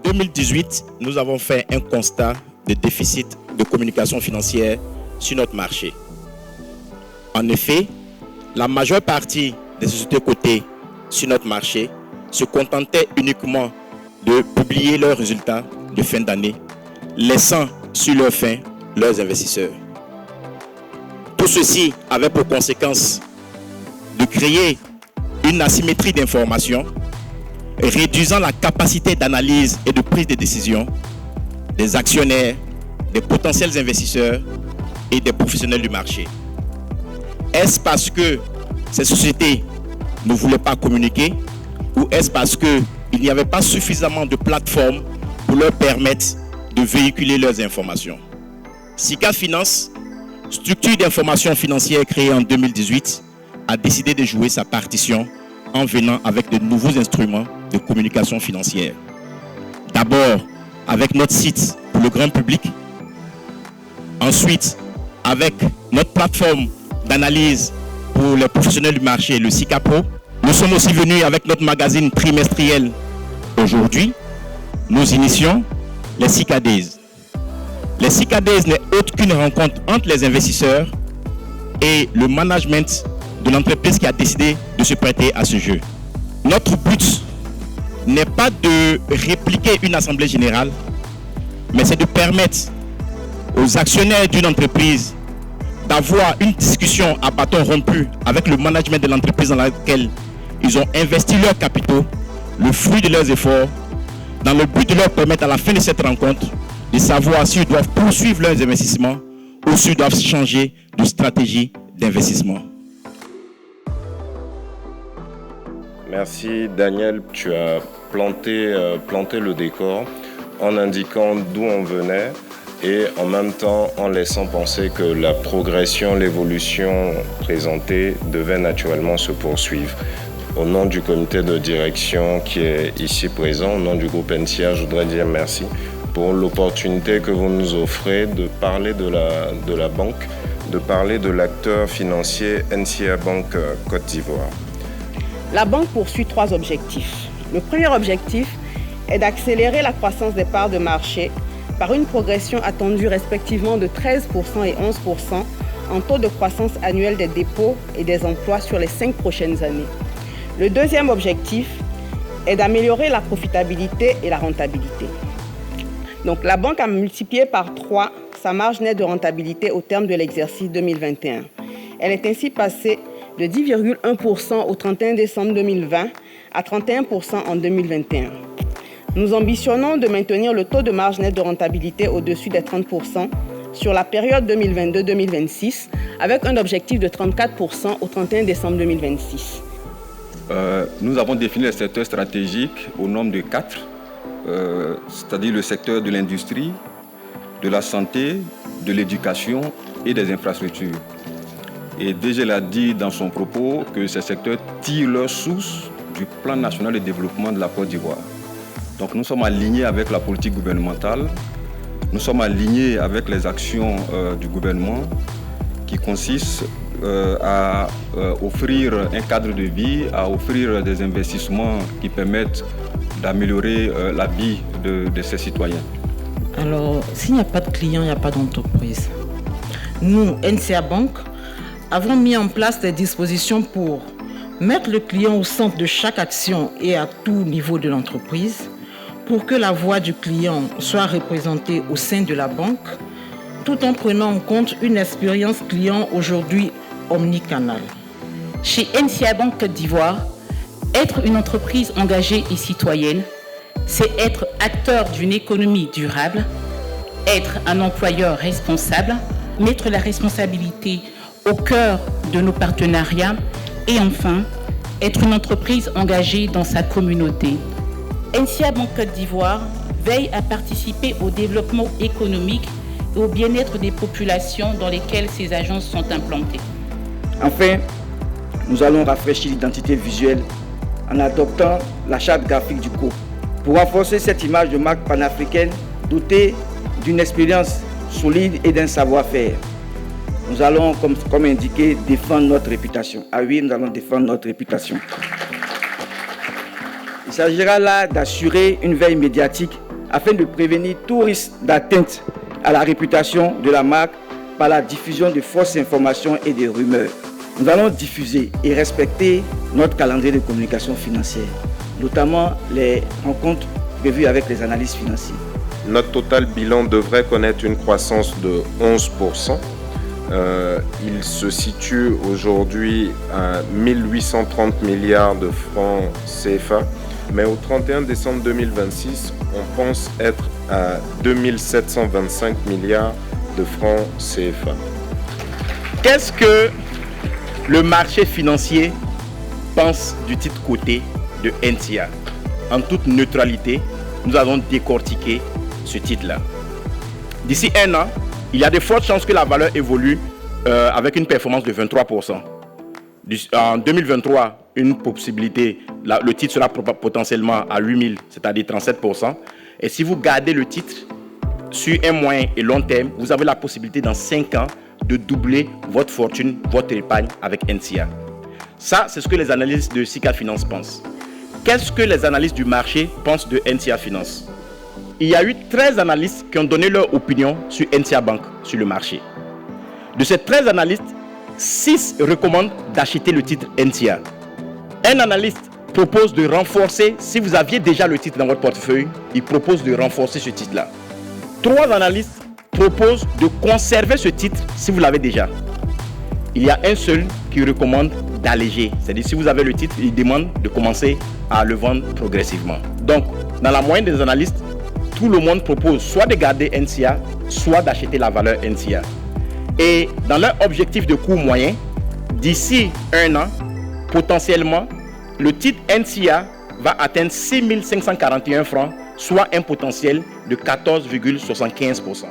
2018, nous avons fait un constat de déficit de communication financière sur notre marché. En effet, la majeure partie des sociétés cotées sur notre marché se contentaient uniquement de publier leurs résultats de fin d'année, laissant sur leur fin leurs investisseurs. Tout ceci avait pour conséquence de créer une asymétrie d'information, réduisant la capacité d'analyse et de prise de décision des actionnaires, des potentiels investisseurs et des professionnels du marché. Est-ce parce que ces sociétés ne voulaient pas communiquer ou est-ce parce qu'il n'y avait pas suffisamment de plateformes pour leur permettre de véhiculer leurs informations? Sika Finance, structure d'information financière créée en 2018, a décidé de jouer sa partition en venant avec de nouveaux instruments de communication financière. D'abord, avec notre site pour le grand public. Ensuite, avec notre plateforme d'analyse pour les professionnels du marché, le Sika Pro. Nous sommes aussi venus avec notre magazine trimestriel. Aujourd'hui, nous initions les Sika Days. Les Sika Days n'est autre qu'une rencontre entre les investisseurs et le management de l'entreprise qui a décidé de se prêter à ce jeu. Notre but n'est pas de répliquer une assemblée générale, mais c'est de permettre aux actionnaires d'une entreprise d'avoir une discussion à bâton rompu avec le management de l'entreprise dans laquelle ils ont investi leurs capitaux, le fruit de leurs efforts, dans le but de leur permettre à la fin de cette rencontre de savoir s'ils doivent poursuivre leurs investissements ou s'ils doivent changer de stratégie d'investissement. Merci Daniel, tu as planté le décor en indiquant d'où on venait et en même temps en laissant penser que la progression, l'évolution présentée devait naturellement se poursuivre. Au nom du comité de direction qui est ici présent, au nom du groupe NCA, je voudrais dire merci pour l'opportunité que vous nous offrez de parler de la banque, de parler de l'acteur financier NCA Banque Côte d'Ivoire. La banque poursuit 3 objectifs. Le premier objectif est d'accélérer la croissance des parts de marché par une progression attendue respectivement de 13% et 11% en taux de croissance annuelle des dépôts et des emplois sur les 5 prochaines années. Le deuxième objectif est d'améliorer la profitabilité et la rentabilité. Donc la banque a multiplié par 3 sa marge nette de rentabilité au terme de l'exercice 2021. Elle est ainsi passée de 10,1% au 31 décembre 2020 à 31% en 2021. Nous ambitionnons de maintenir le taux de marge nette de rentabilité au-dessus des 30% sur la période 2022-2026 avec un objectif de 34% au 31 décembre 2026. Nous avons défini les secteurs stratégiques au nombre de 4, c'est-à-dire le secteur de l'industrie, de la santé, de l'éducation et des infrastructures. Et DG l'a dit dans son propos que ces secteurs tirent leur source du plan national de développement de la Côte d'Ivoire. Donc nous sommes alignés avec la politique gouvernementale, nous sommes alignés avec les actions du gouvernement qui consistent à offrir un cadre de vie, à offrir des investissements qui permettent d'améliorer la vie de ces citoyens. Alors, s'il n'y a pas de clients, il n'y a pas d'entreprise. Nous, NCA Bank, avons mis en place des dispositions pour mettre le client au centre de chaque action et à tout niveau de l'entreprise, pour que la voix du client soit représentée au sein de la banque, tout en prenant en compte une expérience client aujourd'hui omnicanale. Chez NCA Banque Côte d'Ivoire, être une entreprise engagée et citoyenne, c'est être acteur d'une économie durable, être un employeur responsable, mettre la responsabilité au cœur de nos partenariats et enfin, être une entreprise engagée dans sa communauté. NCA Banque Côte d'Ivoire veille à participer au développement économique et au bien-être des populations dans lesquelles ces agences sont implantées. Enfin, nous allons rafraîchir l'identité visuelle en adoptant la charte graphique du groupe pour renforcer cette image de marque panafricaine dotée d'une expérience solide et d'un savoir-faire. Nous allons, comme indiqué, défendre notre réputation. Ah oui, nous allons défendre notre réputation. Il s'agira là d'assurer une veille médiatique afin de prévenir tout risque d'atteinte à la réputation de la marque par la diffusion de fausses informations et de rumeurs. Nous allons diffuser et respecter notre calendrier de communication financière, notamment les rencontres prévues avec les analystes financiers. Notre total bilan devrait connaître une croissance de 11%. Il se situe aujourd'hui à 1830 milliards de francs CFA, mais au 31 décembre 2026, on pense être à 2725 milliards de francs CFA. Qu'est-ce que le marché financier pense du titre coté de NCA? En toute neutralité, nous allons décortiquer ce titre-là. D'ici un an, il y a de fortes chances que la valeur évolue avec une performance de 23%. En 2023, une possibilité, le titre sera potentiellement à 8000, c'est-à-dire 37%. Et si vous gardez le titre sur un moyen et long terme, vous avez la possibilité dans 5 ans de doubler votre fortune, votre épargne avec NCA. Ça, c'est ce que les analystes de SICA Finance pensent. Qu'est-ce que les analystes du marché pensent de NCA Finance? Il y a eu 13 analystes qui ont donné leur opinion sur NCA Bank, sur le marché. De ces 13 analystes, 6 recommandent d'acheter le titre NCA. Un analyste propose de renforcer, si vous aviez déjà le titre dans votre portefeuille, il propose de renforcer ce titre-là. 3 analystes proposent de conserver ce titre si vous l'avez déjà. Il y a un seul qui recommande d'alléger. C'est-à-dire si vous avez le titre, il demande de commencer à le vendre progressivement. Donc, dans la moyenne des analystes, tout le monde propose soit de garder NCA, soit d'acheter la valeur NCA. Et dans leur objectif de coût moyen, d'ici un an, potentiellement, le titre NCA va atteindre 6 541 francs, soit un potentiel de 14,75%.